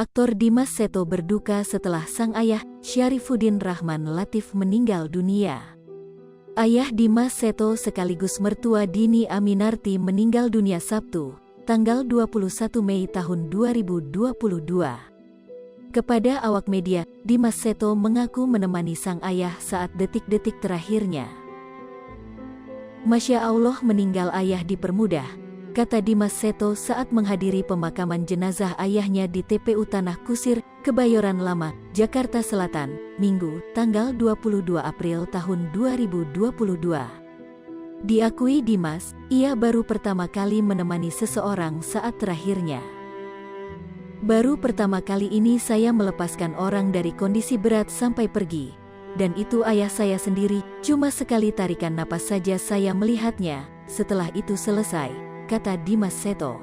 Aktor Dimas Seto berduka setelah sang ayah, Syarifuddin Rahman Latif meninggal dunia. Ayah Dimas Seto sekaligus mertua Dini Aminarti meninggal dunia Sabtu, tanggal 21 Mei tahun 2022. Kepada awak media, Dimas Seto mengaku menemani sang ayah saat detik-detik terakhirnya. Masya Allah, meninggal ayah dipermudah, kata Dimas Seto saat menghadiri pemakaman jenazah ayahnya di TPU Tanah Kusir, Kebayoran Lama, Jakarta Selatan, Minggu, tanggal 22 April tahun 2022. Diakui Dimas, ia baru pertama kali menemani seseorang saat terakhirnya. Baru pertama kali ini saya melepaskan orang dari kondisi berat sampai pergi. Dan itu ayah saya sendiri, cuma sekali tarikan napas saja saya melihatnya, setelah itu selesai, kata Dimas Seto.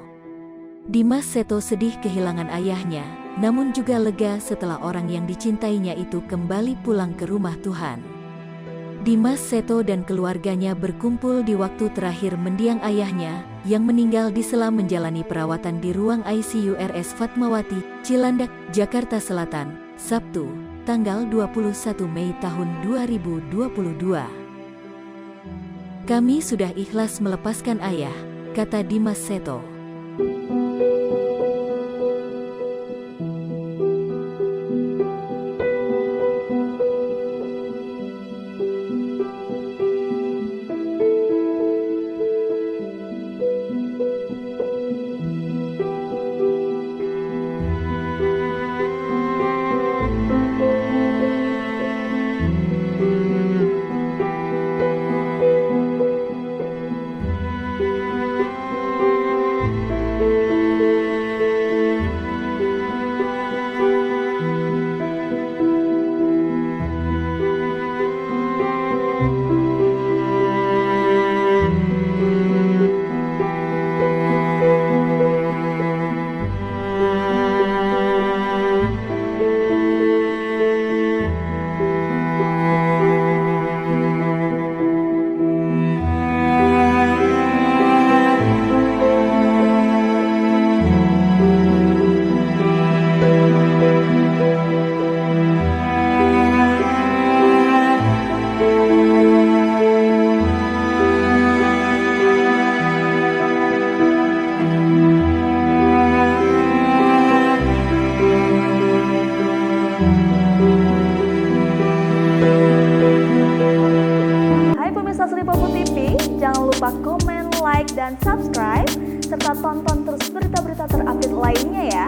Dimas Seto sedih kehilangan ayahnya, namun juga lega setelah orang yang dicintainya itu kembali pulang ke rumah Tuhan. Dimas Seto dan keluarganya berkumpul di waktu terakhir mendiang ayahnya, yang meninggal di sela menjalani perawatan di ruang ICU RS Fatmawati, Cilandak, Jakarta Selatan, Sabtu, tanggal 21 Mei tahun 2022. Kami sudah ikhlas melepaskan ayah, kata Dimas Seto. Hai pemirsa Sri Popo TV, jangan lupa komen, like, dan subscribe, serta tonton terus berita-berita terupdate lainnya ya.